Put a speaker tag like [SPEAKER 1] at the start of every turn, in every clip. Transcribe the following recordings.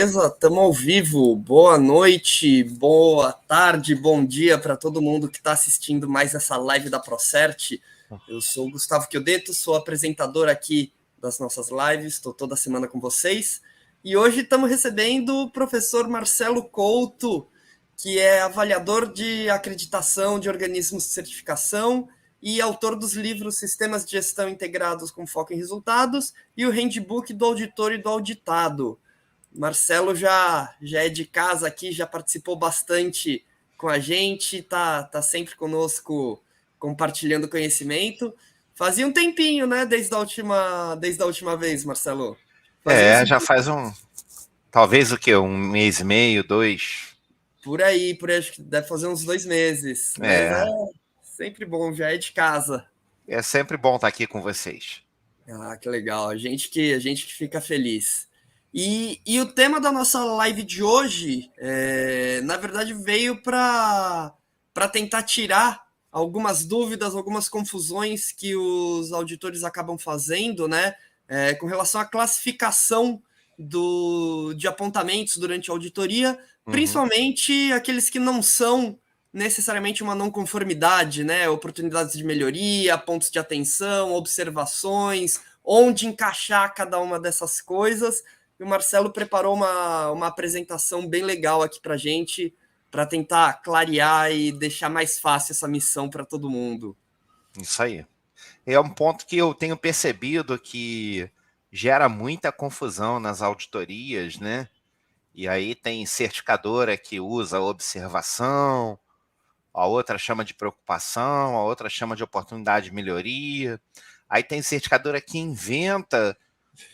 [SPEAKER 1] beleza? Estamos ao vivo. Boa noite, boa tarde, bom dia para todo mundo que está assistindo mais essa live da ProCert. Eu sou o Gustavo Chiodeto, sou apresentador aqui das nossas lives, estou toda semana com vocês. E hoje estamos recebendo o professor Marcelo Couto, que é avaliador de acreditação de organismos de certificação e autor dos livros Sistemas de Gestão Integrados com Foco em Resultados e o Handbook do Auditor e do Auditado. Marcelo já é de casa aqui, já participou bastante com a gente, tá sempre conosco compartilhando conhecimento. Fazia um tempinho, né, desde a última vez, Marcelo.
[SPEAKER 2] Já faz talvez o quê? Um mês e meio, dois?
[SPEAKER 1] Por aí, acho que deve fazer uns 2 meses, mas é sempre bom, já é de casa.
[SPEAKER 2] É sempre bom estar aqui com vocês.
[SPEAKER 1] Ah, que legal, a gente que fica feliz. E o tema da nossa live de hoje, na verdade, veio para tentar tirar algumas dúvidas, algumas confusões que os auditores acabam fazendo, né, com relação à classificação de apontamentos durante a auditoria, principalmente aqueles que não são necessariamente uma não conformidade, né, oportunidades de melhoria, pontos de atenção, observações, onde encaixar cada uma dessas coisas. E o Marcelo preparou uma apresentação bem legal aqui para a gente, para tentar clarear e deixar mais fácil essa missão para todo mundo.
[SPEAKER 2] Isso aí. É um ponto que eu tenho percebido que gera muita confusão nas auditorias, né? E aí tem certificadora que usa observação, a outra chama de preocupação, a outra chama de oportunidade de melhoria. Aí tem certificadora que inventa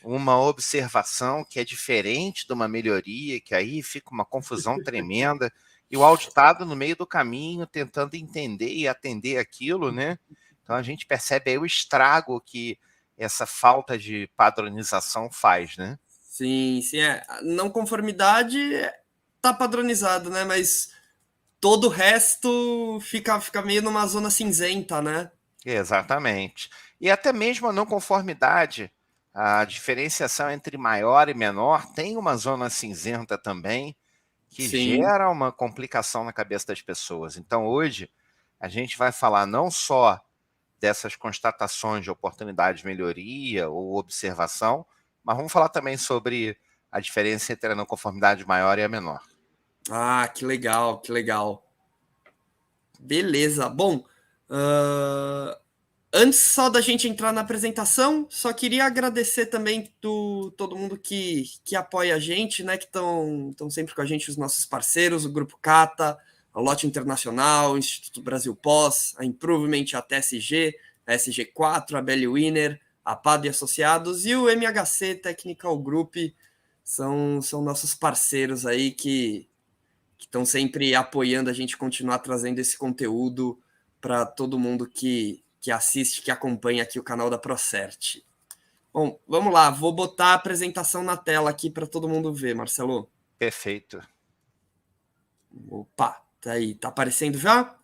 [SPEAKER 2] uma observação que é diferente de uma melhoria, que aí fica uma confusão tremenda, e o auditado no meio do caminho tentando entender e atender aquilo, né? Então a gente percebe aí o estrago que essa falta de padronização faz, né?
[SPEAKER 1] Sim, não conformidade tá padronizado, né? Mas todo o resto fica meio numa zona cinzenta, né?
[SPEAKER 2] Exatamente. E até mesmo a não conformidade, a diferenciação entre maior e menor tem uma zona cinzenta também, que
[SPEAKER 1] Sim.
[SPEAKER 2] gera uma complicação na cabeça das pessoas. Então, hoje, a gente vai falar não só dessas constatações de oportunidade de melhoria ou observação, mas vamos falar também sobre a diferença entre a não conformidade maior e a menor.
[SPEAKER 1] Ah, que legal, que legal. Beleza. Bom, antes só da gente entrar na apresentação, só queria agradecer também todo mundo que apoia a gente, né? Que estão sempre com a gente, os nossos parceiros, o Grupo Cata, a Lote Internacional, o Instituto Brasil Pós, a Improvement, a TSG, a SG4, a Belly Winner, a PAD e Associados e o MHC Technical Group são nossos parceiros aí que estão sempre apoiando a gente continuar trazendo esse conteúdo para todo mundo que assiste, que acompanha aqui o canal da ProCert. Bom, vamos lá, vou botar a apresentação na tela aqui para todo mundo ver, Marcelo.
[SPEAKER 2] Perfeito.
[SPEAKER 1] Opa, tá aí, tá aparecendo já?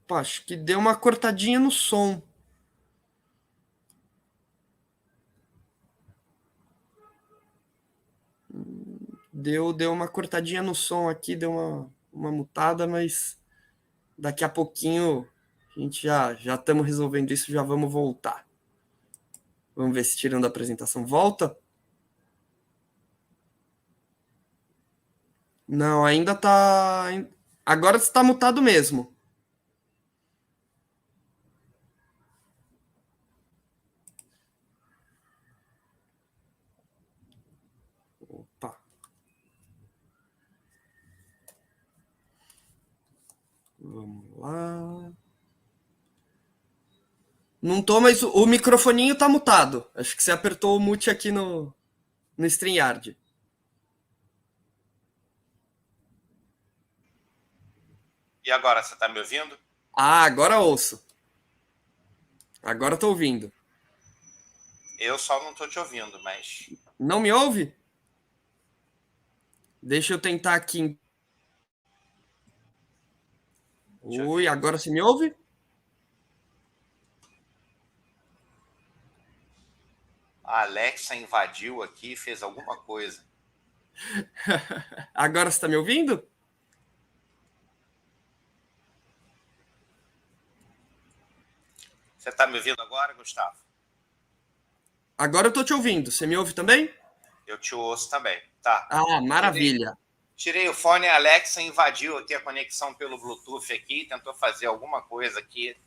[SPEAKER 1] Opa, acho que deu uma cortadinha no som. Deu uma cortadinha no som aqui, deu uma mutada, mas daqui a pouquinho a gente já estamos resolvendo isso, já vamos voltar. Vamos ver se tirando a apresentação volta. Não, ainda tá. Agora está mutado mesmo. Opa. Vamos lá. Não tô, mas o microfoninho tá mutado. Acho que você apertou o mute aqui no StreamYard.
[SPEAKER 2] E agora, você está me ouvindo?
[SPEAKER 1] Ah, agora ouço. Agora tô ouvindo.
[SPEAKER 2] Eu só não estou te ouvindo, mas...
[SPEAKER 1] Não me ouve? Deixa eu tentar aqui. Oi, agora você me ouve?
[SPEAKER 2] A Alexa invadiu aqui e fez alguma coisa.
[SPEAKER 1] Agora você está me ouvindo?
[SPEAKER 2] Você está me ouvindo agora, Gustavo?
[SPEAKER 1] Agora eu estou te ouvindo. Você me ouve também?
[SPEAKER 2] Eu te ouço também. Tá.
[SPEAKER 1] Ah, maravilha.
[SPEAKER 2] Tirei o fone, a Alexa invadiu aqui a conexão pelo Bluetooth aqui, tentou fazer alguma coisa aqui.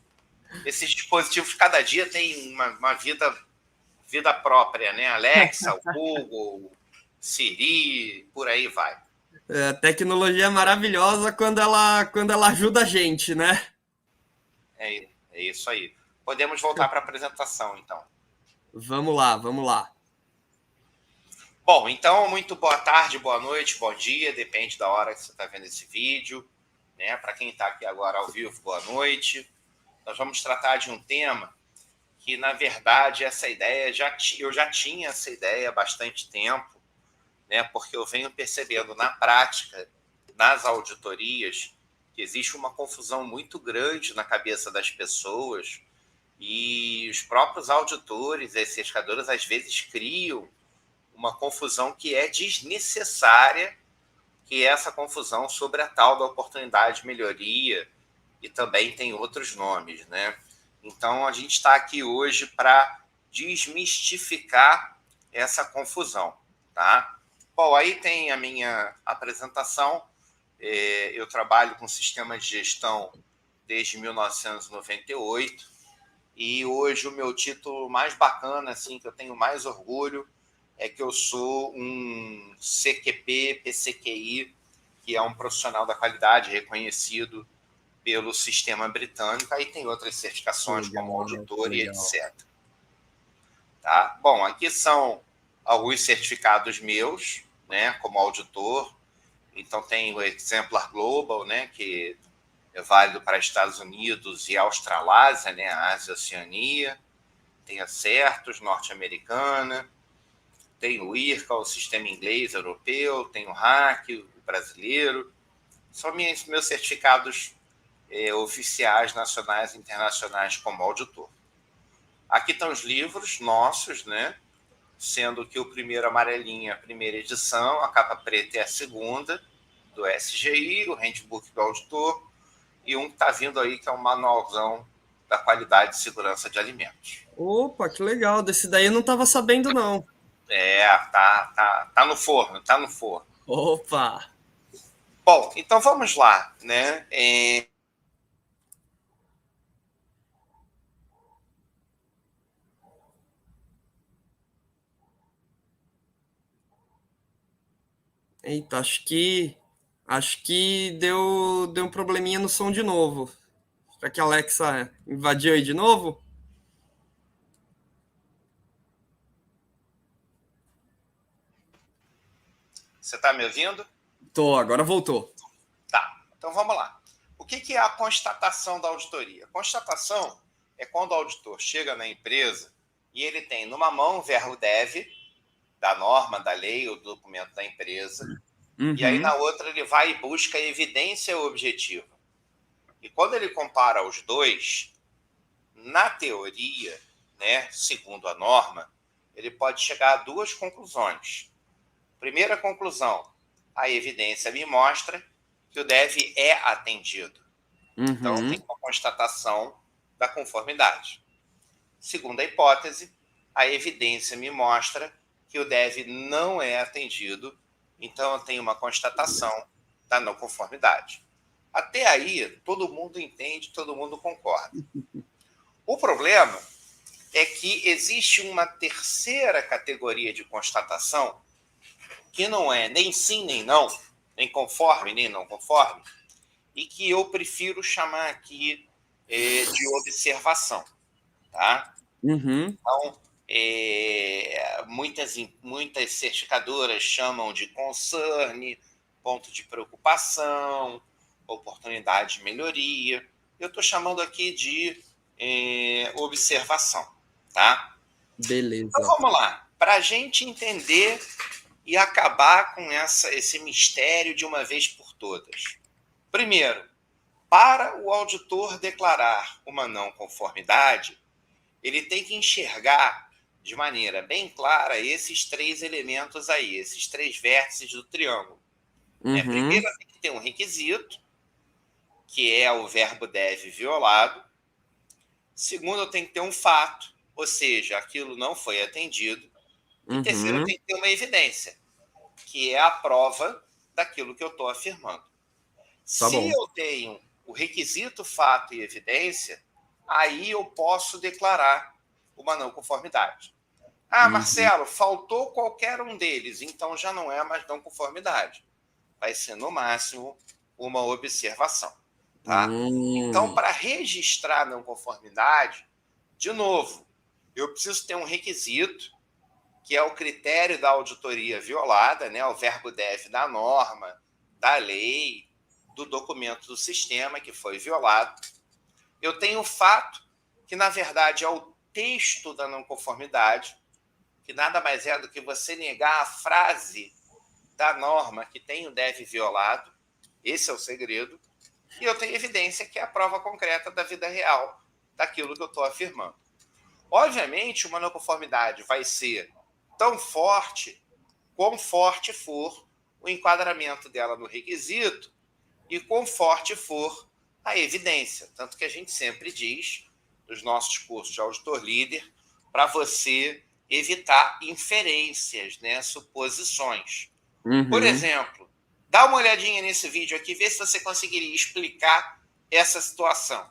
[SPEAKER 2] Esses dispositivos, cada dia tem uma vida própria, né? Alexa, o Google, Siri, por aí vai.
[SPEAKER 1] A tecnologia é maravilhosa quando ela ajuda a gente, né?
[SPEAKER 2] É isso aí. Podemos voltar para a apresentação, então.
[SPEAKER 1] Vamos lá, vamos lá.
[SPEAKER 2] Bom, então, muito boa tarde, boa noite, bom dia, depende da hora que você está vendo esse vídeo. Né? Para quem está aqui agora ao vivo, boa noite. Nós vamos tratar de um tema que, na verdade, essa ideia, eu já tinha essa ideia há bastante tempo, né? Porque eu venho percebendo na prática, nas auditorias, que existe uma confusão muito grande na cabeça das pessoas e os próprios auditores e certificadores, às vezes, criam uma confusão que é desnecessária, que é essa confusão sobre a tal da oportunidade de melhoria, e também tem outros nomes, né? Então, a gente está aqui hoje para desmistificar essa confusão, tá? Bom, aí tem a minha apresentação. Eu trabalho com sistema de gestão desde 1998 e hoje o meu título mais bacana, assim, que eu tenho mais orgulho, é que eu sou um CQP, PCQI, que é um profissional da qualidade reconhecido pelo sistema britânico. Aí tem outras certificações
[SPEAKER 1] Legal,
[SPEAKER 2] como auditor e
[SPEAKER 1] legal.
[SPEAKER 2] etc. Tá? Bom, aqui são alguns certificados meus, né, como auditor. Então tem o Exemplar Global, né, que é válido para Estados Unidos e Australásia, né, a Ásia e Oceania. Tem a Certos, norte-americana. Tem o IRCA, o sistema inglês europeu. Tem o RAC, o brasileiro. São meus certificados oficiais, nacionais e internacionais como auditor. Aqui estão os livros nossos, né? Sendo que o primeiro amarelinho é a primeira edição, a capa preta é a segunda, do SGI, o Handbook do Auditor, e um que está vindo aí, que é um manualzão da qualidade e segurança de alimentos.
[SPEAKER 1] Opa, que legal. Desse daí eu não estava sabendo, não.
[SPEAKER 2] Tá no forno, tá no forno.
[SPEAKER 1] Opa!
[SPEAKER 2] Bom, então vamos lá, né?
[SPEAKER 1] Eita, acho que deu um probleminha no som de novo. Será que a Alexa invadiu aí de novo?
[SPEAKER 2] Você está me ouvindo?
[SPEAKER 1] Tô, agora voltou.
[SPEAKER 2] Tá, então vamos lá. O que é a constatação da auditoria? A constatação é quando o auditor chega na empresa e ele tem numa mão o verbo deve, da norma, da lei ou do documento da empresa, e aí na outra ele vai e busca evidência objetiva. E quando ele compara os dois, na teoria, né, segundo a norma, ele pode chegar a duas conclusões. Primeira conclusão, a evidência me mostra que o deve é atendido. Então, tem uma constatação da conformidade. Segunda hipótese, a evidência me mostra que o deve não é atendido. Então, eu tenho uma constatação da não conformidade. Até aí, todo mundo entende, todo mundo concorda. O problema é que existe uma terceira categoria de constatação que não é nem sim nem não, nem conforme nem não conforme, e que eu prefiro chamar aqui de observação. Tá? Então, muitas certificadoras chamam de concern, ponto de preocupação, oportunidade de melhoria. Eu estou chamando aqui de observação. Tá?
[SPEAKER 1] Beleza.
[SPEAKER 2] Então, vamos lá. Para a gente entender e acabar com esse mistério de uma vez por todas. Primeiro, para o auditor declarar uma não conformidade, ele tem que enxergar de maneira bem clara esses 3 elementos aí, esses 3 vértices do triângulo. Primeiro, tem que ter um requisito, que é o verbo deve violado. Segundo, eu tenho que ter um fato, ou seja, aquilo não foi atendido. E terceiro, eu tenho que ter uma evidência, que é a prova daquilo que eu estou afirmando. Se eu tenho o requisito, fato e evidência, aí eu posso declarar uma não conformidade. Marcelo, faltou qualquer um deles, então já não é mais não conformidade. Vai ser, no máximo, uma observação. Tá? Então, para registrar não conformidade, de novo, eu preciso ter um requisito, que é o critério da auditoria violada, né? O verbo deve da norma, da lei, do documento do sistema que foi violado. Eu tenho o fato, que na verdade é o texto da não conformidade, que nada mais é do que você negar a frase da norma que tem o deve violado. Esse é o segredo. E eu tenho evidência, que é a prova concreta da vida real daquilo que eu estou afirmando. Obviamente, uma não conformidade vai ser tão forte quão forte for o enquadramento dela no requisito e quão forte for a evidência. Tanto que a gente sempre diz, nos nossos cursos de auditor líder, para você evitar inferências, né, suposições. Por exemplo, dá uma olhadinha nesse vídeo aqui, vê se você conseguiria explicar essa situação.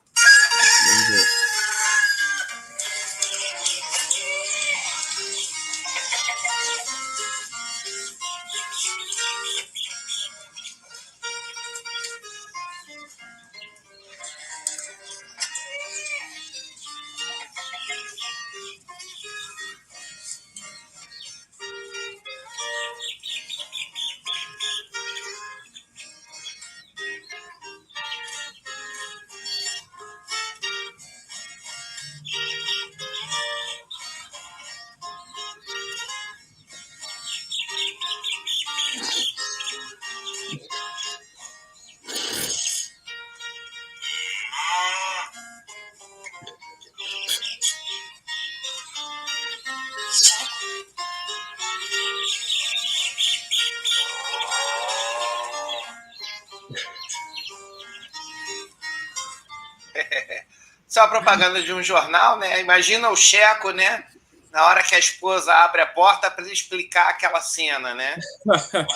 [SPEAKER 2] Isso é uma propaganda de um jornal, né? Imagina o Checo, né? Na hora que a esposa abre a porta para ele explicar aquela cena, né?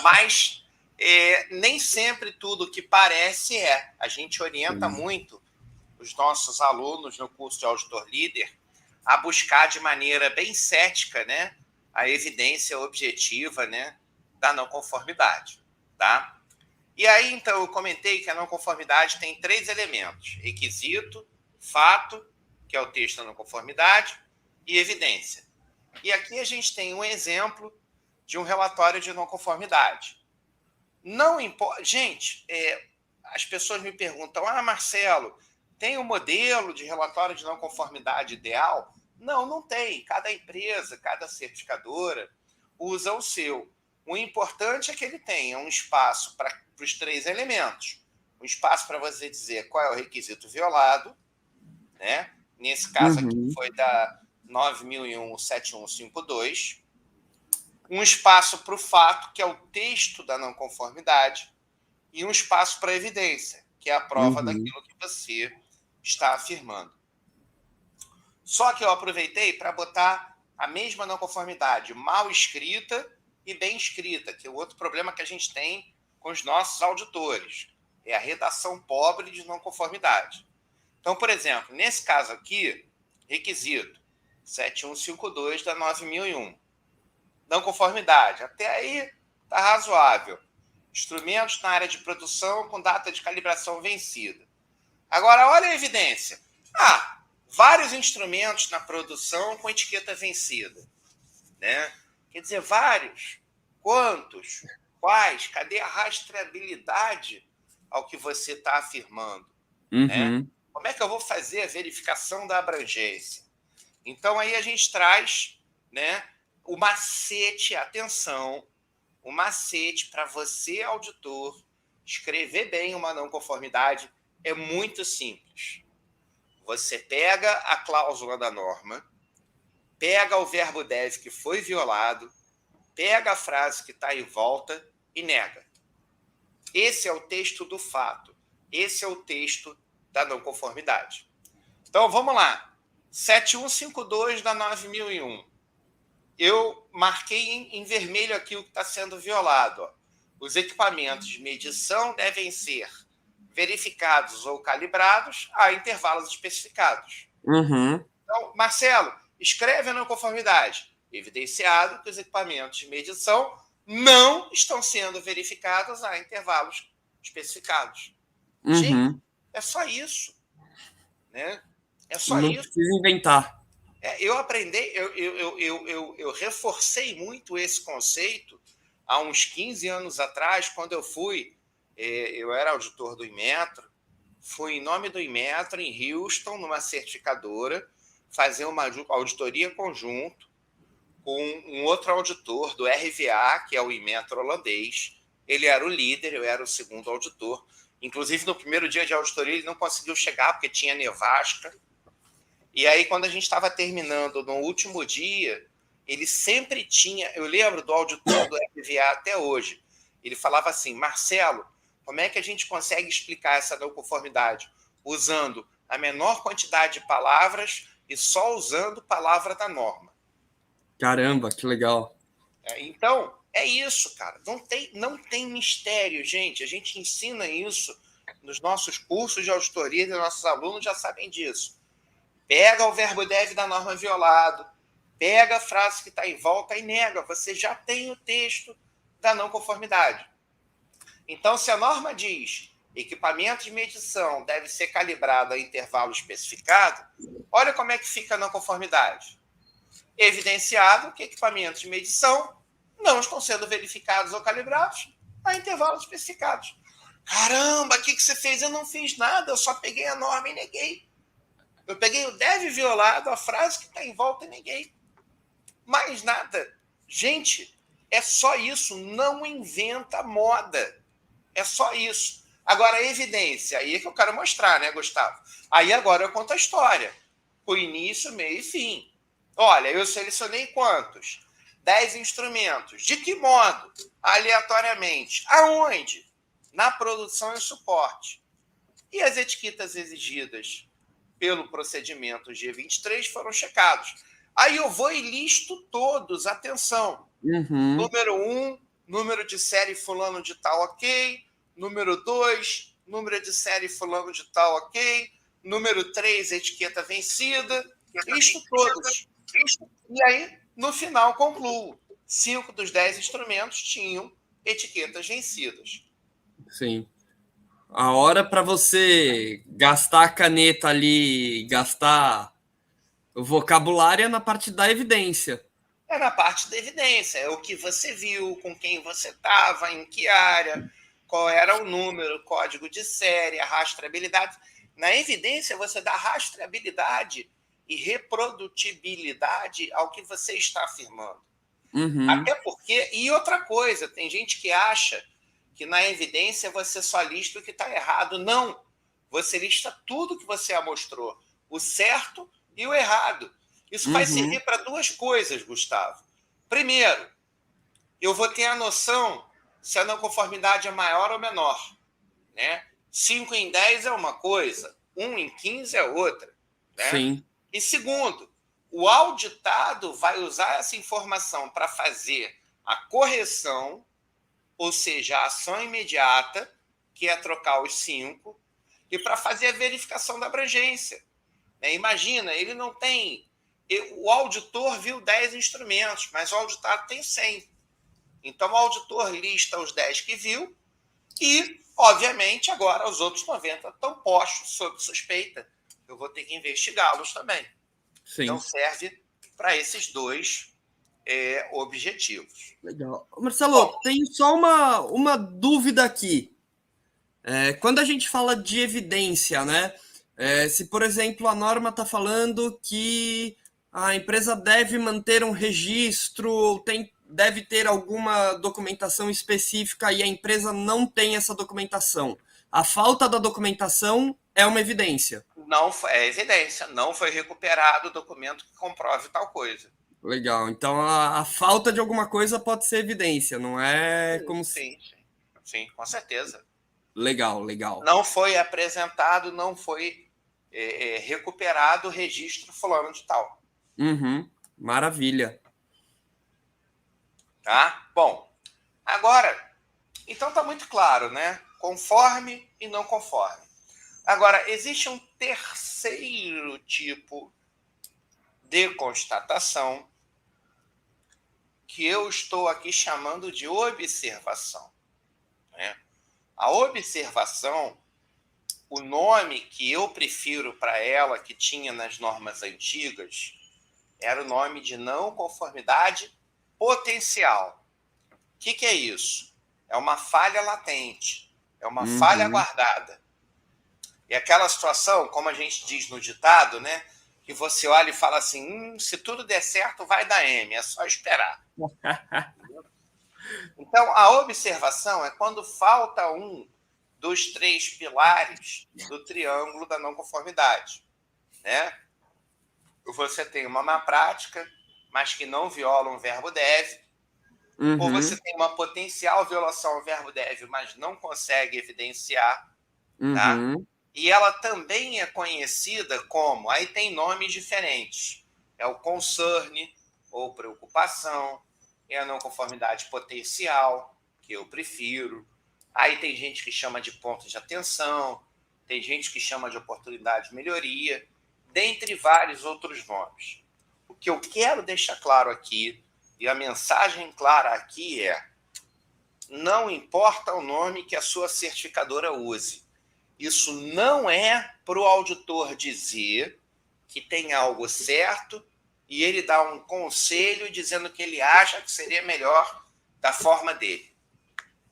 [SPEAKER 2] Mas nem sempre tudo que parece é. A gente orienta muito os nossos alunos no curso de auditor líder a buscar de maneira bem cética, né, a evidência objetiva, né, da não conformidade, tá? E aí, então, eu comentei que a não conformidade tem 3 elementos: requisito, fato, que é o texto da não conformidade, e evidência. E aqui a gente tem um exemplo de um relatório de não conformidade. Não importa. Gente, as pessoas me perguntam: Marcelo, tem um modelo de relatório de não conformidade ideal? Não, não tem. Cada empresa, cada certificadora usa o seu. O importante é que ele tenha um espaço para os 3 elementos. Um espaço para você dizer qual é o requisito violado, né? Nesse caso aqui foi da 9001/7152. Um espaço para o fato, que é o texto da não conformidade, e um espaço para a evidência, que é a prova daquilo que você está afirmando. Só que eu aproveitei para botar a mesma não conformidade mal escrita e bem escrita, que é o outro problema que a gente tem com os nossos auditores, é a redação pobre de não conformidade. Então, por exemplo, nesse caso aqui, requisito 7152 da 9001. Não conformidade, até aí está razoável. Instrumentos na área de produção com data de calibração vencida. Agora, olha a evidência. Vários instrumentos na produção com etiqueta vencida, né? Quer dizer, vários. Quantos? Quais? Cadê a rastreabilidade ao que você está afirmando? Né? Como é que eu vou fazer a verificação da abrangência? Então, aí a gente traz, né, o macete, atenção, o macete para você, auditor, escrever bem uma não conformidade é muito simples. Você pega a cláusula da norma, pega o verbo deve que foi violado, pega a frase que está em volta e nega. Esse é o texto do fato. Esse é o texto da não conformidade. Então, vamos lá. 7152 da 9001. Eu marquei em vermelho aqui o que está sendo violado. Ó. Os equipamentos de medição devem ser verificados ou calibrados a intervalos especificados.
[SPEAKER 1] Uhum.
[SPEAKER 2] Então, Marcelo, escreve a não conformidade. Evidenciado que os equipamentos de medição não estão sendo verificados a intervalos especificados.
[SPEAKER 1] Uhum.
[SPEAKER 2] Gente, é só isso. Né? É só
[SPEAKER 1] não
[SPEAKER 2] isso.
[SPEAKER 1] Precisa inventar.
[SPEAKER 2] Eu aprendi, eu reforcei muito esse conceito há uns 15 anos atrás, quando eu era auditor do Inmetro, fui em nome do Inmetro, em Houston, numa certificadora, fazer uma auditoria conjunto com um outro auditor do RVA, que é o Inmetro holandês. Ele era o líder, eu era o segundo auditor. Inclusive, no primeiro dia de auditoria, ele não conseguiu chegar, porque tinha nevasca. E aí, quando a gente estava terminando no último dia, ele sempre tinha... Eu lembro do auditor do RVA até hoje. Ele falava assim, Marcelo, como é que a gente consegue explicar essa não conformidade? Usando a menor quantidade de palavras e só usando palavra da norma.
[SPEAKER 1] Caramba, que legal.
[SPEAKER 2] Então, é isso, cara. Não tem mistério, gente. A gente ensina isso nos nossos cursos de auditoria e nossos alunos já sabem disso. Pega o verbo deve da norma violado, pega a frase que está em volta e nega. Você já tem o texto da não conformidade. Então, se a norma diz equipamento de medição deve ser calibrado a intervalo especificado, olha como é que fica a não conformidade. Evidenciado que equipamentos de medição não estão sendo verificados ou calibrados a intervalos especificados. Caramba, o que você fez? Eu não fiz nada, eu só peguei a norma e neguei. Eu peguei o deve violado, a frase que está em volta e neguei. Mais nada. Gente, é só isso. Não inventa moda. É só isso. Agora, a evidência, aí é que eu quero mostrar, né, Gustavo? Aí agora eu conto a história. O início, meio e fim. Olha, eu selecionei quantos? 10 instrumentos. De que modo? Aleatoriamente. Aonde? Na produção e suporte. E as etiquetas exigidas pelo procedimento G23 foram checados. Aí eu vou e listo todos, atenção.
[SPEAKER 1] Uhum.
[SPEAKER 2] Número 1, número de série fulano de tal, ok. Número 2, número de série fulano de tal, ok. Número 3, etiqueta vencida. Listo todos. E aí, no final, concluo. 5 dos 10 instrumentos tinham etiquetas vencidas.
[SPEAKER 1] Sim. A hora para você gastar a caneta ali, gastar o vocabulário é na parte da evidência.
[SPEAKER 2] É na parte da evidência. É o que você viu, com quem você estava, em que área, qual era o número, código de série, a rastreabilidade. Na evidência, você dá rastreabilidade e reprodutibilidade ao que você está afirmando.
[SPEAKER 1] Uhum.
[SPEAKER 2] Até porque... E outra coisa, tem gente que acha que na evidência você só lista o que está errado. Não. Você lista tudo que você mostrou. O certo e o errado. Isso vai servir para duas coisas, Gustavo. Primeiro, eu vou ter a noção se a não conformidade é maior ou menor. Né? 5 em 10 é uma coisa, 1 em 15 é outra. Né?
[SPEAKER 1] Sim.
[SPEAKER 2] E segundo, o auditado vai usar essa informação para fazer a correção, ou seja, a ação imediata, que é trocar os 5, e para fazer a verificação da abrangência. Imagina, ele não tem... O auditor viu 10 instrumentos, mas o auditado tem 100. Então, o auditor lista os 10 que viu e, obviamente, agora os outros 90 estão postos sob suspeita. Eu vou ter que investigá-los também.
[SPEAKER 1] Sim.
[SPEAKER 2] Então, serve para esses dois objetivos.
[SPEAKER 1] Legal. Marcelo, tem só uma dúvida aqui. Quando a gente fala de evidência, né? Se, por exemplo, a norma está falando que a empresa deve manter um registro, deve ter alguma documentação específica e a empresa não tem essa documentação. A falta da documentação é uma evidência.
[SPEAKER 2] Não foi, é evidência, não foi recuperado o documento que comprove tal coisa.
[SPEAKER 1] Legal. Então a falta de alguma coisa pode ser evidência, não é como se.
[SPEAKER 2] Sim, com certeza.
[SPEAKER 1] Legal, legal.
[SPEAKER 2] Não foi apresentado, não foi recuperado o registro fulano de tal.
[SPEAKER 1] Uhum, maravilha.
[SPEAKER 2] Tá? Bom, agora, então está muito claro, né? Conforme e não conforme. Agora, existe um terceiro tipo de constatação que eu estou aqui chamando de observação. Né? A observação, o nome que eu prefiro para ela, que tinha nas normas antigas, era o nome de não conformidade potencial. O que é isso? É uma falha latente, é uma falha guardada. E aquela situação, como a gente diz no ditado, né? Que você olha e fala assim, se tudo der certo, vai dar M, é só esperar. Então, a observação é quando falta um dos 3 pilares do triângulo da não conformidade. Né? Você tem uma má prática, mas que não viola um verbo deve, ou você tem uma potencial violação ao verbo deve, mas não consegue evidenciar, tá? E ela também é conhecida como, aí tem nomes diferentes, é o concern, ou preocupação, é a não conformidade potencial, que eu prefiro. Aí tem gente que chama de ponto de atenção, tem gente que chama de oportunidade de melhoria, dentre vários outros nomes. O que eu quero deixar claro aqui, e a mensagem clara aqui é: não importa o nome que a sua certificadora use. Isso não é para o auditor dizer que tem algo certo e ele dá um conselho dizendo que ele acha que seria melhor da forma dele.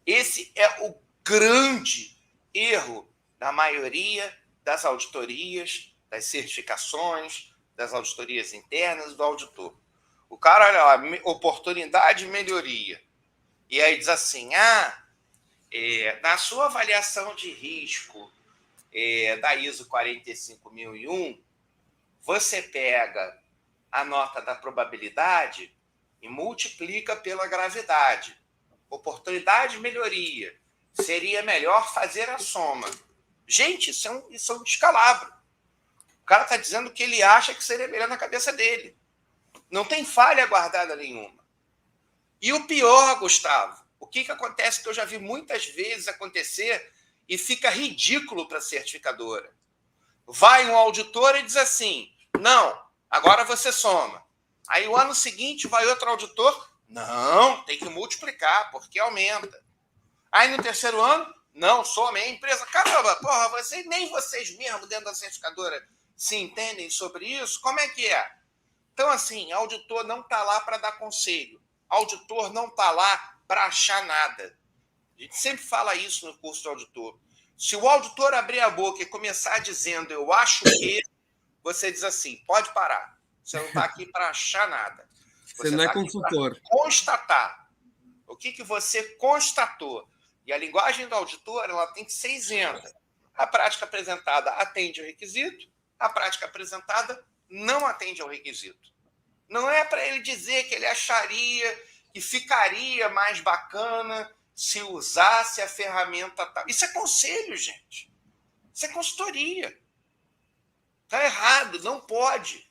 [SPEAKER 2] Esse é o grande erro da maioria das auditorias, das certificações, das auditorias internas do auditor. O cara olha lá, oportunidade de melhoria. E aí diz assim, na sua avaliação de risco da ISO 45001, você pega a nota da probabilidade e multiplica pela gravidade. Oportunidade de melhoria. Seria melhor fazer a soma. Gente, isso é um descalabro. O cara está dizendo que ele acha que seria melhor na cabeça dele. Não tem falha guardada nenhuma. E o pior, Gustavo, o que acontece que eu já vi muitas vezes acontecer e fica ridículo para a certificadora. Vai um auditor e diz assim, não, agora você soma. Aí o ano seguinte vai outro auditor, não, tem que multiplicar, porque aumenta. Aí no terceiro ano, não, some, a empresa, caramba, porra, nem vocês mesmos dentro da certificadora se entendem sobre isso? Como é que é? Então, assim, auditor não está lá para dar conselho. Auditor não está lá para achar nada. A gente sempre fala isso no curso do auditor. Se o auditor abrir a boca e começar dizendo eu acho que, você diz assim, pode parar. Você não está aqui para achar nada.
[SPEAKER 1] Você não é consultor.
[SPEAKER 2] Constatar. O que você constatou. E a linguagem do auditor ela tem que ser isenta. A prática apresentada atende ao requisito, a prática apresentada não atende ao requisito. Não é para ele dizer que ele acharia que ficaria mais bacana se usasse a ferramenta tal. Isso é conselho, gente. Isso é consultoria. Está errado, não pode.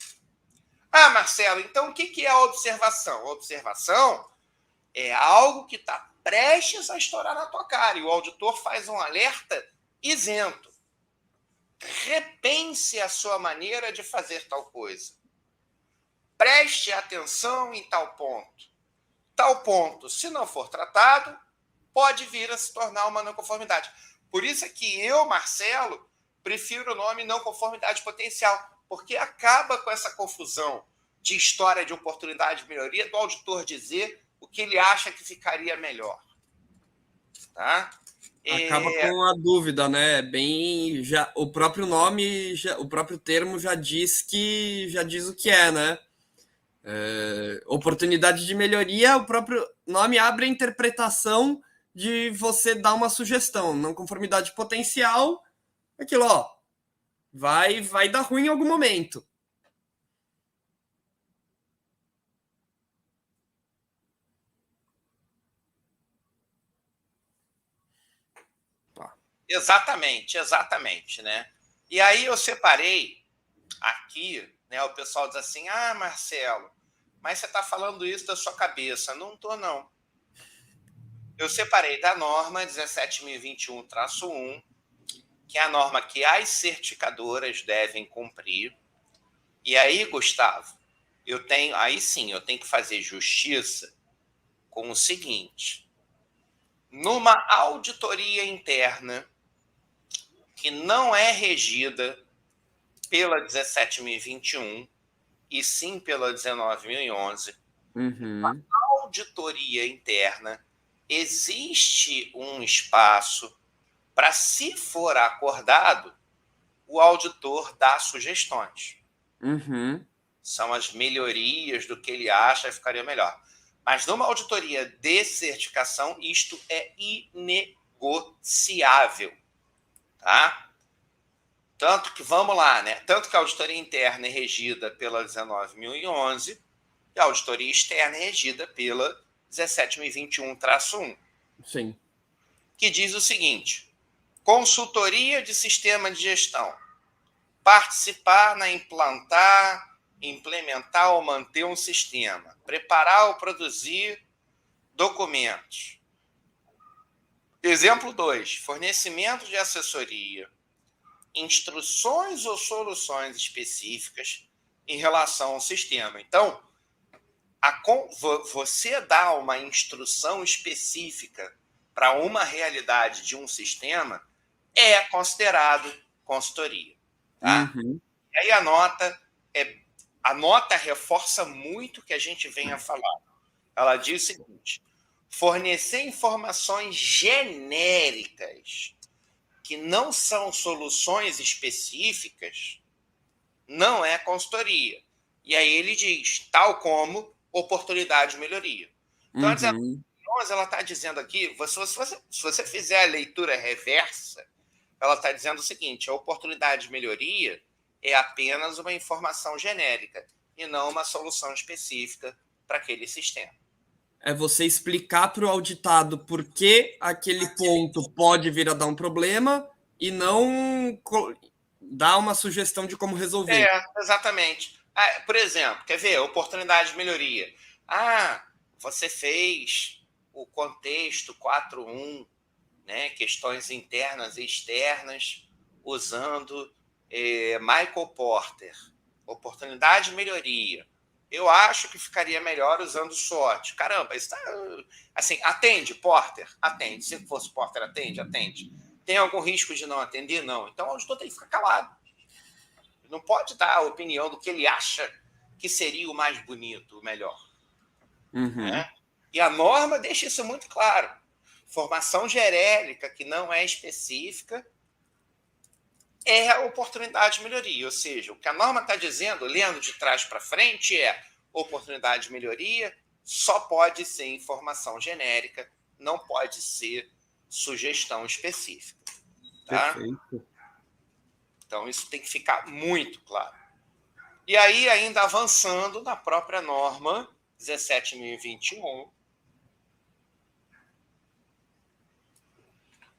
[SPEAKER 2] Ah, Marcelo, então o que é a observação? A observação é algo que está prestes a estourar na tua cara e o auditor faz um alerta isento. Repense a sua maneira de fazer tal coisa. Preste atenção em tal ponto. Tal ponto, se não for tratado, pode vir a se tornar uma não conformidade. Por isso é que eu, Marcelo, prefiro o nome não conformidade potencial, porque acaba com essa confusão de história de oportunidade de melhoria do auditor dizer o que ele acha que ficaria melhor. Tá?
[SPEAKER 1] Acaba com a dúvida, né? O próprio nome, o próprio termo já diz o que é, né? Oportunidade de melhoria, o próprio nome abre a interpretação de você dar uma sugestão. Não conformidade potencial, aquilo, vai dar ruim em algum momento.
[SPEAKER 2] Exatamente, né? E aí eu separei aqui, né? O pessoal diz assim: ah, Marcelo, mas você está falando isso da sua cabeça. Não estou, não. Eu separei da norma 17.021-1, que é a norma que as certificadoras devem cumprir. E aí, Gustavo, aí sim, eu tenho que fazer justiça com o seguinte: numa auditoria interna que não é regida pela 17.021 e sim pela 19.011,
[SPEAKER 1] Uhum.
[SPEAKER 2] auditoria interna, existe um espaço para, se for acordado, o auditor dar sugestões.
[SPEAKER 1] Uhum.
[SPEAKER 2] São as melhorias do que ele acha que ficaria melhor. Mas numa auditoria de certificação, isto é inegociável. Tá? Tanto que, vamos lá, né? Tanto que a auditoria interna é regida pela 19.011 e a auditoria externa é regida pela 17.021-1,
[SPEAKER 1] Sim.
[SPEAKER 2] que diz o seguinte: consultoria de sistema de gestão. Participar na implementar ou manter um sistema. Preparar ou produzir documentos. Exemplo 2. Fornecimento de assessoria. Instruções ou soluções específicas em relação ao sistema. Então, você dá uma instrução específica para uma realidade de um sistema é considerado consultoria. Tá?
[SPEAKER 1] Uhum.
[SPEAKER 2] E aí a nota reforça muito o que a gente vem a falar. Ela diz o seguinte: fornecer informações genéricas que não são soluções específicas não é consultoria. E aí ele diz, tal como oportunidade de melhoria. Então,
[SPEAKER 1] Uhum.
[SPEAKER 2] ela está dizendo aqui, se você fizer a leitura reversa, ela está dizendo o seguinte: a oportunidade de melhoria é apenas uma informação genérica e não uma solução específica para aquele sistema.
[SPEAKER 1] É você explicar para o auditado por que aquele ponto pode vir a dar um problema e não dar uma sugestão de como resolver.
[SPEAKER 2] Exatamente. Por exemplo, quer ver? Oportunidade de melhoria. Ah, você fez o contexto 4.1, né? Questões internas e externas, usando Michael Porter. Oportunidade de melhoria. Eu acho que ficaria melhor usando SWOT. Caramba, isso tá, assim, atende, Porter? Atende. Se fosse Porter, atende? Atende. Tem algum risco de não atender? Não. Então o auditor tem que ficar calado. Não pode dar a opinião do que ele acha que seria o mais bonito, o melhor.
[SPEAKER 1] Uhum.
[SPEAKER 2] Né? E a norma deixa isso muito claro. Formação genérica que não é específica é a oportunidade de melhoria. Ou seja, o que a norma está dizendo, lendo de trás para frente, é oportunidade de melhoria só pode ser informação genérica, não pode ser sugestão específica. Tá?
[SPEAKER 1] Perfeito.
[SPEAKER 2] Então, isso tem que ficar muito claro. E aí, ainda avançando na própria norma 17.021,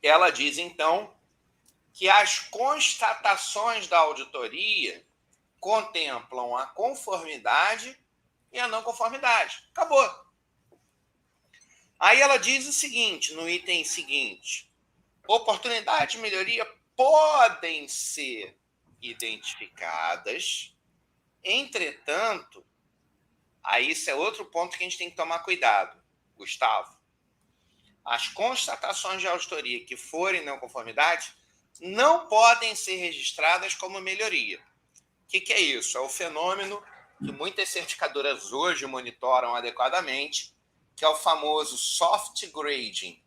[SPEAKER 2] ela diz, então, que as constatações da auditoria contemplam a conformidade e a não conformidade. Acabou. Aí ela diz o seguinte, no item seguinte: oportunidades de melhoria podem ser identificadas, entretanto, aí isso é outro ponto que a gente tem que tomar cuidado, Gustavo. As constatações de auditoria que forem não conformidade não podem ser registradas como melhoria. O que é isso? É o fenômeno que muitas certificadoras hoje monitoram adequadamente, que é o famoso soft grading.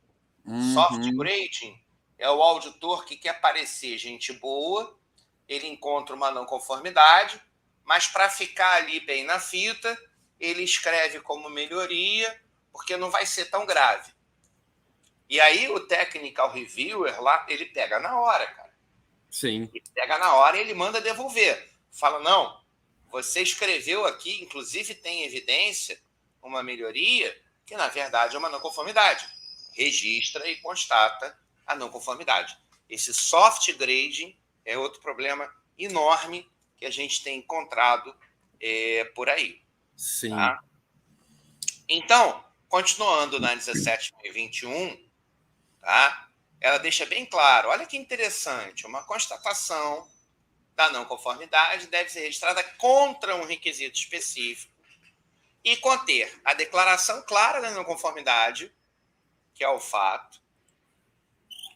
[SPEAKER 2] Soft
[SPEAKER 1] Uhum.
[SPEAKER 2] grading é o auditor que quer parecer gente boa, ele encontra uma não conformidade, mas para ficar ali bem na fita, ele escreve como melhoria, porque não vai ser tão grave. E aí o technical reviewer lá, ele pega na hora, cara.
[SPEAKER 1] Sim.
[SPEAKER 2] Ele pega na hora e ele manda devolver. Fala, não, você escreveu aqui, inclusive tem evidência, uma melhoria, que na verdade é uma não conformidade. Registra e constata a não conformidade. Esse soft grading é outro problema enorme que a gente tem encontrado por aí.
[SPEAKER 1] Sim.
[SPEAKER 2] Tá? Então, continuando na 17.021, tá? Ela deixa bem claro, olha que interessante, uma constatação da não conformidade deve ser registrada contra um requisito específico e conter a declaração clara da não conformidade, que é o fato,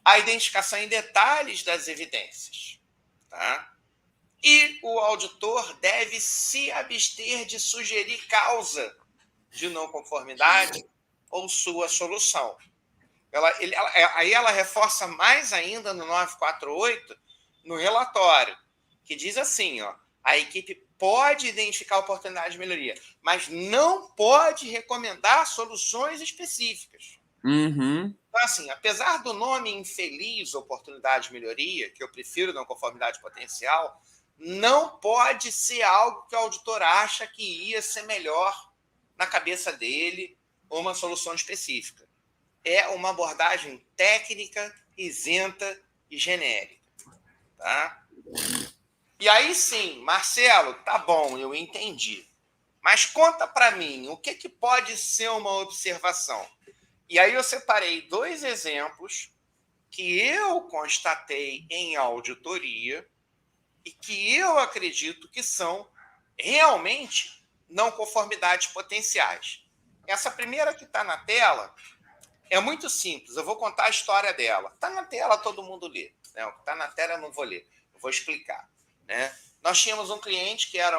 [SPEAKER 2] a identificação em detalhes das evidências, tá? E o auditor deve se abster de sugerir causa de não conformidade ou sua solução. Aí ela reforça mais ainda no 948, no relatório, que diz assim, ó, a equipe pode identificar oportunidades de melhoria, mas não pode recomendar soluções específicas.
[SPEAKER 1] Uhum.
[SPEAKER 2] Então, assim, apesar do nome infeliz, oportunidade de melhoria, que eu prefiro não conformidade potencial, não pode ser algo que o auditor acha que ia ser melhor na cabeça dele ou uma solução específica. É uma abordagem técnica, isenta e genérica. Tá? E aí sim, Marcelo, tá bom, eu entendi. Mas conta para mim, o que pode ser uma observação? E aí eu separei 2 exemplos que eu constatei em auditoria e que eu acredito que são realmente não conformidades potenciais. Essa primeira que está na tela é muito simples, eu vou contar a história dela. Está na tela, todo mundo lê. Né? O que está na tela eu não vou ler, eu vou explicar. Né? Nós tínhamos um cliente que era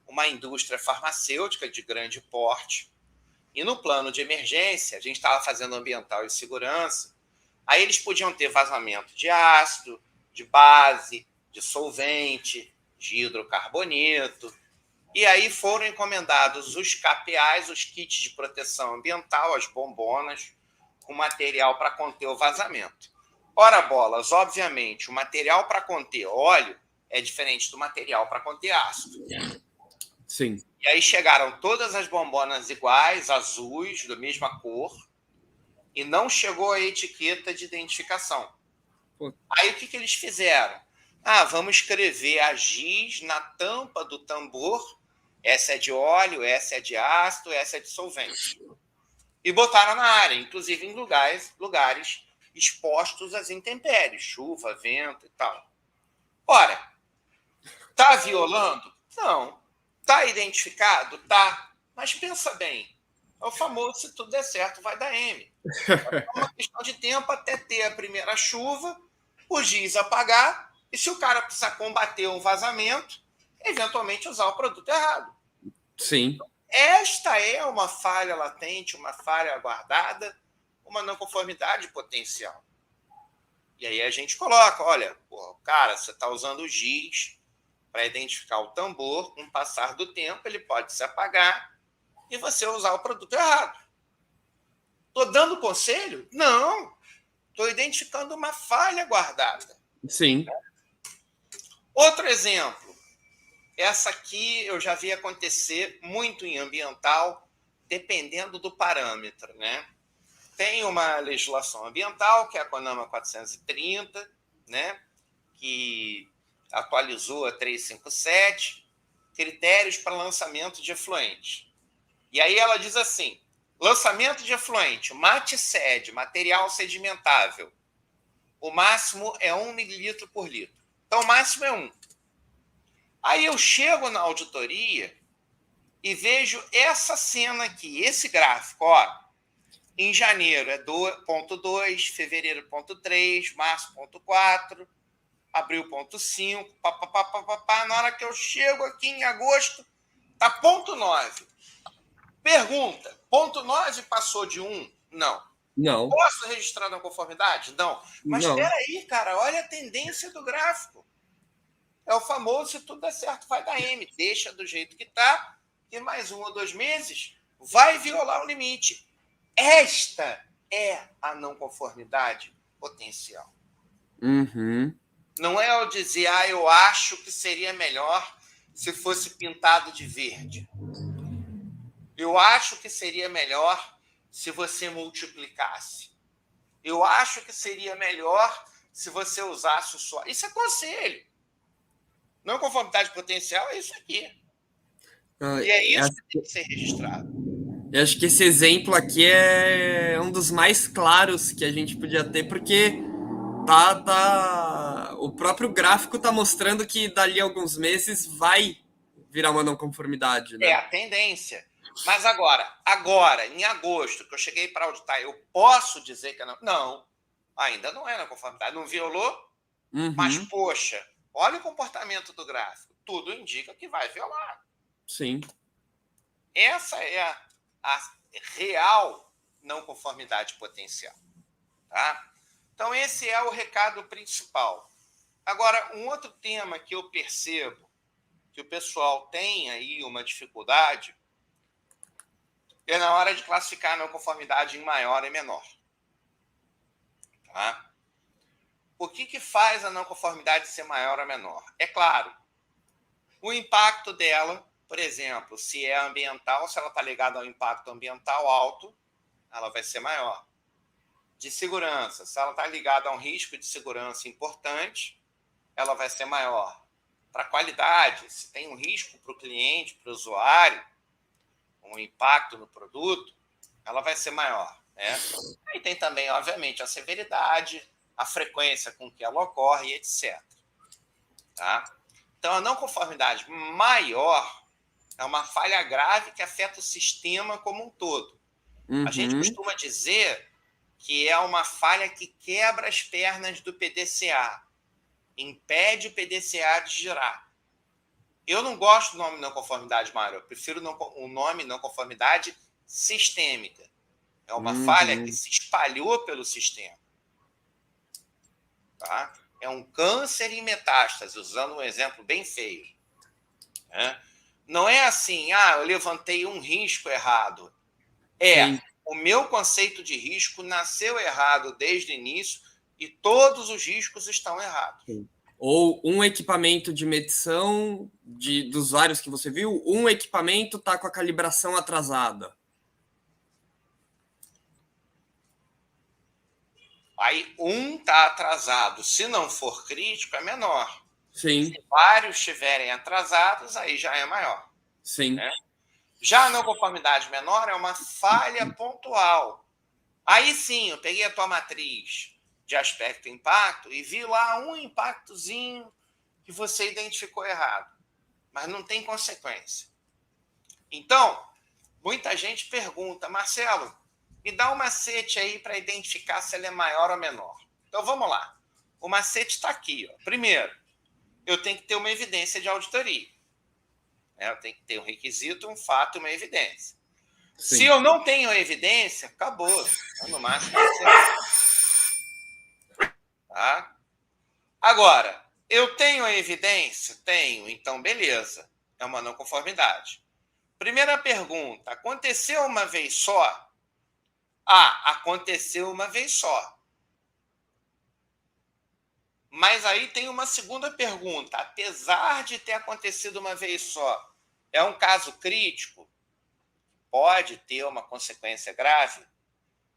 [SPEAKER 2] uma indústria farmacêutica de grande porte, e no plano de emergência, a gente estava fazendo ambiental e segurança, aí eles podiam ter vazamento de ácido, de base, de solvente, de hidrocarboneto, e aí foram encomendados os KPAs, os kits de proteção ambiental, as bombonas, com material para conter o vazamento. Ora, bolas, obviamente, o material para conter óleo é diferente do material para conter ácido.
[SPEAKER 1] Sim.
[SPEAKER 2] E aí chegaram todas as bombonas iguais, azuis, da mesma cor, e não chegou a etiqueta de identificação. Aí o que eles fizeram? Vamos escrever a giz na tampa do tambor, essa é de óleo, essa é de ácido, essa é de solvente. E botaram na área, inclusive em lugares expostos às intempéries, chuva, vento e tal. Ora, tá violando? Não. Tá identificado? Tá. Mas pensa bem, é o famoso, se tudo der certo, vai dar M. É uma questão de tempo até ter a primeira chuva, o giz apagar, e se o cara precisar combater um vazamento, eventualmente usar o produto errado.
[SPEAKER 1] Sim.
[SPEAKER 2] Esta é uma falha latente, uma falha guardada, uma não conformidade potencial. E aí a gente coloca, olha, porra, cara, você está usando o giz para identificar o tambor, com o passar do tempo ele pode se apagar e você usar o produto errado. Estou dando conselho? Não. Estou identificando uma falha guardada.
[SPEAKER 1] Sim.
[SPEAKER 2] Outro exemplo. Essa aqui eu já vi acontecer muito em ambiental, dependendo do parâmetro. Né? Tem uma legislação ambiental, que é a CONAMA 430, né? Que atualizou a 357, critérios para lançamento de efluente. E aí ela diz assim, lançamento de efluente, MATSED, material sedimentável, o máximo é 1 mililitro por litro. Então, o máximo é 1. Aí eu chego na auditoria e vejo essa cena aqui, esse gráfico, ó. Em janeiro é 0,2, fevereiro 0,3, março 0,4, abril 0,5, papapá. Na hora que eu chego aqui em agosto, tá 0,9. Pergunta, 0,9 passou de 1? Não.
[SPEAKER 1] Não.
[SPEAKER 2] Posso registrar na conformidade? Não. Mas
[SPEAKER 1] Não.
[SPEAKER 2] espera aí, cara, olha a tendência do gráfico. É o famoso, se tudo der certo, vai dar M. Deixa do jeito que está, e mais 1 ou 2 meses vai violar o limite. Esta é a não conformidade potencial.
[SPEAKER 1] Uhum.
[SPEAKER 2] Não é eu dizer, eu acho que seria melhor se fosse pintado de verde. Eu acho que seria melhor se você multiplicasse. Eu acho que seria melhor se você usasse o só. Isso é conselho. Não conformidade potencial é isso aqui. E é isso que tem que ser registrado.
[SPEAKER 1] Eu acho que esse exemplo aqui é um dos mais claros que a gente podia ter, porque o próprio gráfico está mostrando que dali a alguns meses vai virar uma não conformidade, né?
[SPEAKER 2] É a tendência. Mas agora, em agosto, que eu cheguei para auditar, eu posso dizer que não? Não, ainda não é na conformidade. Não violou? Mas, poxa, olha o comportamento do gráfico. Tudo indica que vai violar.
[SPEAKER 1] Sim.
[SPEAKER 2] Essa é a real não conformidade potencial. Tá? Então, esse é o recado principal. Agora, um outro tema que eu percebo que o pessoal tem aí uma dificuldade é na hora de classificar a não conformidade em maior e menor. Tá? O que faz a não conformidade ser maior ou menor? É claro, o impacto dela, por exemplo, se é ambiental, se ela está ligada ao impacto ambiental alto, ela vai ser maior. De segurança, se ela está ligada a um risco de segurança importante, ela vai ser maior. Para qualidade, se tem um risco para o cliente, para o usuário, um impacto no produto, ela vai ser maior. Né? E tem também, obviamente, a severidade, a frequência com que ela ocorre, etc. Tá? Então, a não conformidade maior é uma falha grave que afeta o sistema como um todo. A gente costuma dizer que é uma falha que quebra as pernas do PDCA, impede o PDCA de girar. Eu não gosto do nome não conformidade maior, eu prefiro o nome não conformidade sistêmica. É uma falha que se espalhou pelo sistema. Tá? É um câncer em metástase, usando um exemplo bem feio. Né? Não é assim, eu levantei um risco errado.
[SPEAKER 1] Sim.
[SPEAKER 2] O meu conceito de risco nasceu errado desde o início e todos os riscos estão errados.
[SPEAKER 1] Sim. Ou um equipamento de medição dos vários que você viu, um equipamento está com a calibração atrasada.
[SPEAKER 2] Aí um está atrasado. Se não for crítico, é menor.
[SPEAKER 1] Sim.
[SPEAKER 2] Se vários estiverem atrasados, aí já é maior.
[SPEAKER 1] Sim.
[SPEAKER 2] Né? Já a não conformidade menor é uma falha pontual. Aí sim, eu peguei a tua matriz de aspecto e impacto e vi lá um impactozinho que você identificou errado. Mas não tem consequência. Então, muita gente pergunta, Marcelo, me dá um macete aí para identificar se ela é maior ou menor. Então, vamos lá. O macete está aqui. Ó. Primeiro, eu tenho que ter uma evidência de auditoria. Eu tenho que ter um requisito, um fato e uma evidência. Sim. Se eu não tenho evidência, acabou. No máximo, tá? Agora, eu tenho a evidência? Tenho. Então, beleza. É uma não conformidade. Primeira pergunta. Aconteceu uma vez só? Aconteceu uma vez só. Mas aí tem uma segunda pergunta. Apesar de ter acontecido uma vez só, é um caso crítico? Pode ter uma consequência grave?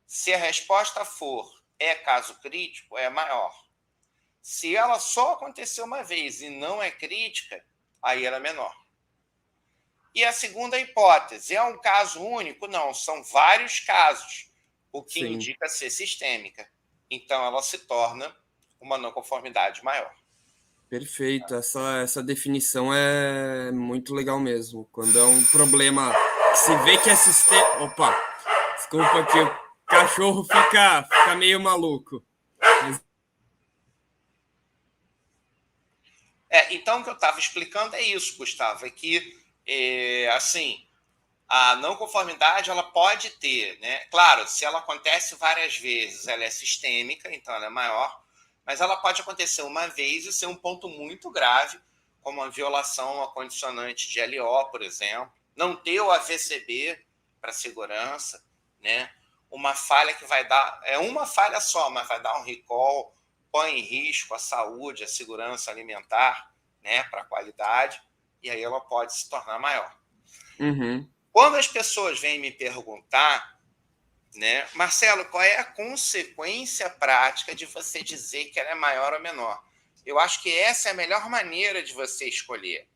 [SPEAKER 2] Se a resposta for é caso crítico, é maior. Se ela só aconteceu uma vez e não é crítica, aí ela é menor. E a segunda hipótese, é um caso único? Não, são vários casos, o que Sim. indica ser sistêmica. Então, ela se torna uma não conformidade maior.
[SPEAKER 1] Perfeito, essa definição é muito legal mesmo. Quando é um problema que se vê que é sistema... Opa, desculpa que o cachorro fica meio maluco. Mas...
[SPEAKER 2] Então, o que eu estava explicando é isso, Gustavo, é que, assim, a não conformidade ela pode ter, né? Claro, se ela acontece várias vezes, ela é sistêmica, então ela é maior, mas ela pode acontecer uma vez e ser um ponto muito grave, como a violação a condicionante de LO, por exemplo, não ter o AVCB para segurança, né? Uma falha que vai dar, é uma falha só, mas vai dar um recall, põe em risco a saúde, a segurança alimentar, né, para a qualidade, e aí ela pode se tornar maior.
[SPEAKER 1] Uhum.
[SPEAKER 2] Quando as pessoas vêm me perguntar, né, Marcelo, qual é a consequência prática de você dizer que ela é maior ou menor? Eu acho que essa é a melhor maneira de você escolher.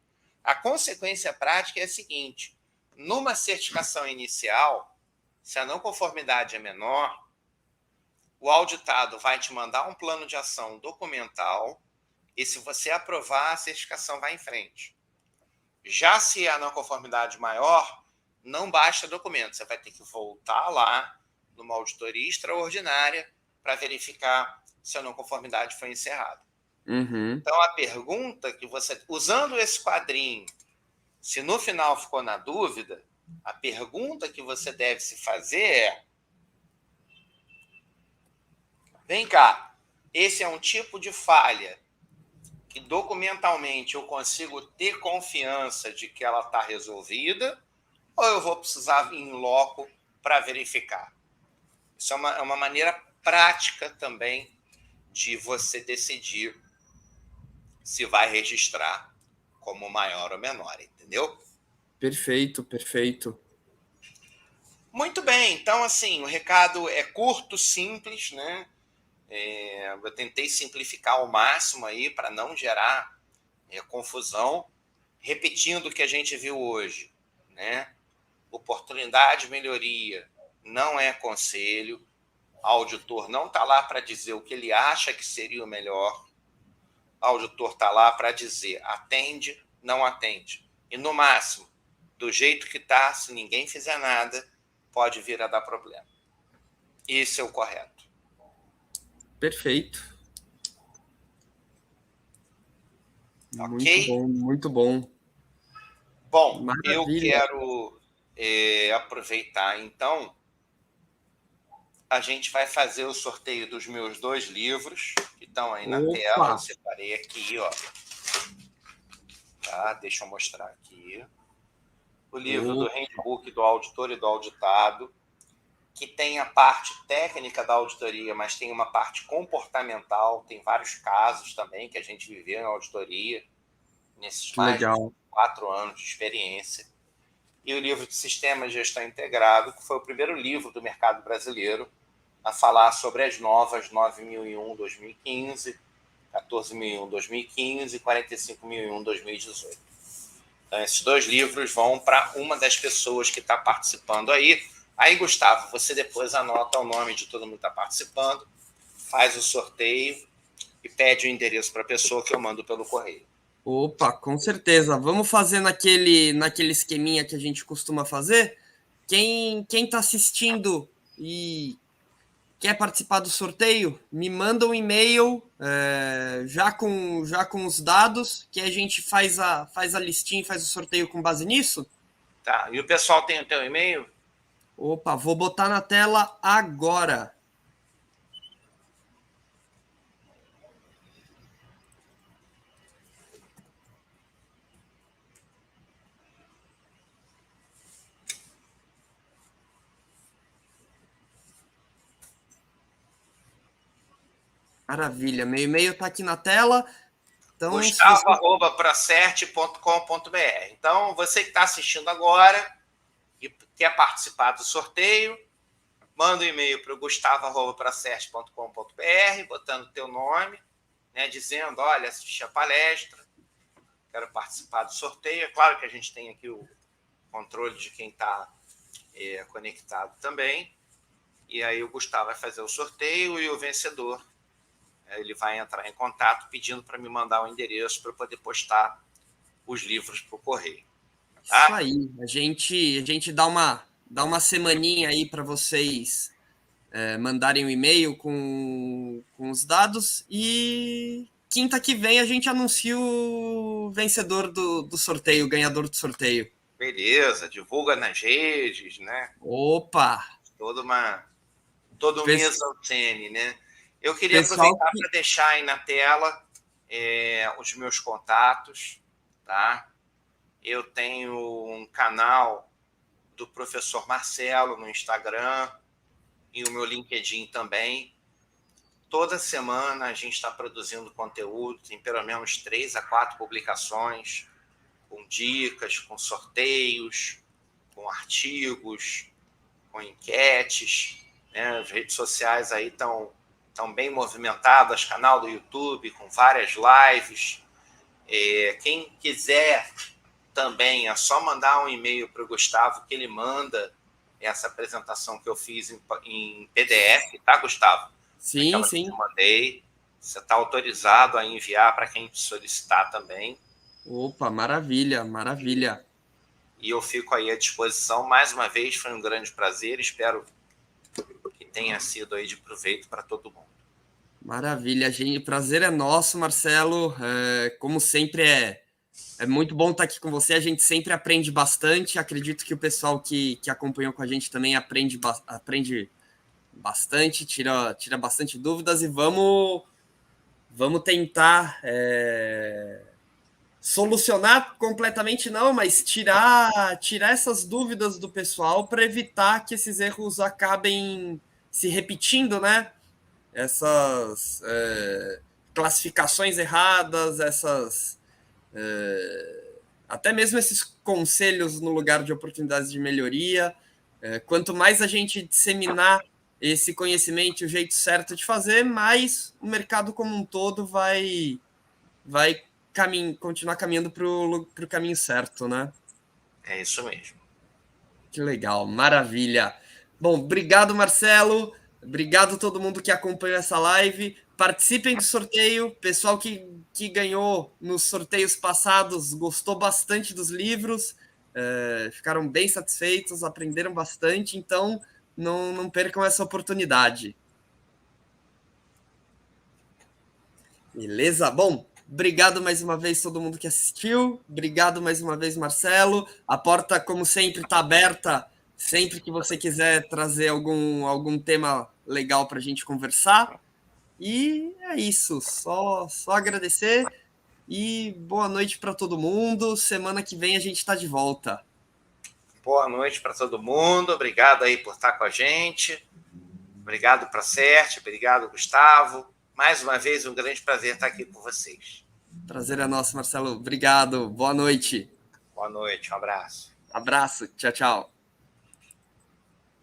[SPEAKER 2] A consequência prática é a seguinte: numa certificação inicial, se a não conformidade é menor, o auditado vai te mandar um plano de ação documental e, se você aprovar, a certificação vai em frente. Já se a não conformidade maior, não basta documento, você vai ter que voltar lá numa auditoria extraordinária para verificar se a não conformidade foi encerrada.
[SPEAKER 1] Uhum.
[SPEAKER 2] Então, a pergunta que você, usando esse quadrinho, se no final ficou na dúvida, a pergunta que você deve se fazer é: vem cá, esse é um tipo de falha que documentalmente eu consigo ter confiança de que ela está resolvida, ou eu vou precisar ir em loco para verificar? Isso é uma maneira prática também de você decidir se vai registrar como maior ou menor, entendeu?
[SPEAKER 1] Perfeito, perfeito.
[SPEAKER 2] Muito bem, então assim, o recado é curto, simples, né? Eu tentei simplificar ao máximo aí para não gerar confusão, repetindo o que a gente viu hoje, né? Oportunidade de melhoria não é conselho, o auditor não está lá para dizer o que ele acha que seria o melhor, o auditor está lá para dizer atende, não atende. E no máximo, do jeito que está, se ninguém fizer nada, pode vir a dar problema. Esse é o correto.
[SPEAKER 1] Perfeito. Muito
[SPEAKER 2] Ok?
[SPEAKER 1] bom, muito bom.
[SPEAKER 2] Bom, eu
[SPEAKER 1] Maravilha.
[SPEAKER 2] quero aproveitar, então, a gente vai fazer o sorteio dos meus 2 livros, que estão aí na tela.
[SPEAKER 1] Opa!
[SPEAKER 2] Eu separei aqui, ó. Tá? Deixa eu mostrar aqui. O livro do
[SPEAKER 1] Opa.
[SPEAKER 2] Handbook do Auditor e do Auditado, que tem a parte técnica da auditoria, mas tem uma parte comportamental, tem vários casos também que a gente viveu em auditoria, nesses
[SPEAKER 1] Que
[SPEAKER 2] mais de
[SPEAKER 1] legal.
[SPEAKER 2] 4 anos de experiência. E o livro de Sistema de Gestão Integrado, que foi o primeiro livro do mercado brasileiro a falar sobre as novas 9001-2015, 14001-2015 e 45001-2018. Então, esses 2 livros vão para uma das pessoas que está participando aí. Aí, Gustavo, você depois anota o nome de todo mundo que está participando, faz o sorteio e pede o endereço para a pessoa que eu mando pelo correio.
[SPEAKER 1] Opa, com certeza. Vamos fazer naquele esqueminha que a gente costuma fazer. Quem está assistindo e quer participar do sorteio, me manda um e-mail já com os dados, que a gente faz a listinha, faz o sorteio com base nisso.
[SPEAKER 2] Tá? E o pessoal tem o teu e-mail?
[SPEAKER 1] Opa, vou botar na tela agora. Maravilha, meu e-mail está aqui na tela. Então, se você...
[SPEAKER 2] Gustavo@procert.com.br. Então, você que está assistindo agora e quer participar do sorteio, manda um e-mail para o gustavo@procert.com.br, botando o teu nome, né, dizendo: olha, assisti a palestra, quero participar do sorteio. É claro que a gente tem aqui o controle de quem está conectado também. E aí o Gustavo vai fazer o sorteio e o vencedor ele vai entrar em contato pedindo para me mandar o endereço para eu poder postar os livros para o correio. Tá?
[SPEAKER 1] Isso aí, a gente dá uma semaninha aí para vocês mandarem um e-mail com os dados e quinta que vem a gente anuncia o vencedor do sorteio, o ganhador do sorteio.
[SPEAKER 2] Beleza, divulga nas redes, né?
[SPEAKER 1] Opa!
[SPEAKER 2] Todo um mise-en-scène, né? Eu queria
[SPEAKER 1] Pessoal
[SPEAKER 2] aproveitar
[SPEAKER 1] que...
[SPEAKER 2] para deixar aí na tela os meus contatos, tá? Eu tenho um canal do professor Marcelo no Instagram e o meu LinkedIn também. toda semana a gente está produzindo conteúdo, tem pelo menos 3 a 4 publicações, com dicas, com sorteios, com artigos, com enquetes, né? As redes sociais aí estão bem movimentadas, canal do YouTube com várias lives. Quem quiser também é só mandar um e-mail para o Gustavo, que ele manda essa apresentação que eu fiz em PDF, tá, Gustavo?
[SPEAKER 1] Sim,
[SPEAKER 2] Aquela
[SPEAKER 1] sim.
[SPEAKER 2] que eu mandei. Você está autorizado a enviar para quem solicitar também.
[SPEAKER 1] Opa, maravilha, maravilha.
[SPEAKER 2] E eu fico aí à disposição. Mais uma vez, foi um grande prazer. Espero que tenha sido aí de proveito para todo mundo.
[SPEAKER 1] Maravilha, gente. O prazer é nosso, Marcelo. Como sempre, é muito bom estar aqui com você. A gente sempre aprende bastante. Acredito que o pessoal que acompanhou com a gente também aprende bastante, tira bastante dúvidas e vamos tentar solucionar completamente não, mas tirar essas dúvidas do pessoal para evitar que esses erros acabem se repetindo, né? Essas classificações erradas, até mesmo esses conselhos no lugar de oportunidades de melhoria. Quanto mais a gente disseminar esse conhecimento e o jeito certo de fazer, mais o mercado como um todo vai continuar caminhando para o caminho certo, né?
[SPEAKER 2] É isso mesmo.
[SPEAKER 1] Que legal, maravilha. Bom, obrigado, Marcelo. Obrigado a todo mundo que acompanhou essa live. Participem do sorteio. Pessoal que ganhou nos sorteios passados gostou bastante dos livros, ficaram bem satisfeitos, aprenderam bastante. Então, não percam essa oportunidade. Beleza? Bom, obrigado mais uma vez todo mundo que assistiu. Obrigado mais uma vez, Marcelo. A porta, como sempre, está aberta. Sempre que você quiser trazer algum tema legal para a gente conversar. E é isso. Só agradecer. E boa noite para todo mundo. Semana que vem a gente está de volta.
[SPEAKER 2] Boa noite para todo mundo. Obrigado aí por estar com a gente. Obrigado para a Certe. Obrigado, Gustavo. Mais uma vez, um grande prazer estar aqui com vocês.
[SPEAKER 1] Prazer é nosso, Marcelo. Obrigado. Boa noite.
[SPEAKER 2] Boa noite. Um abraço.
[SPEAKER 1] Abraço. Tchau, tchau.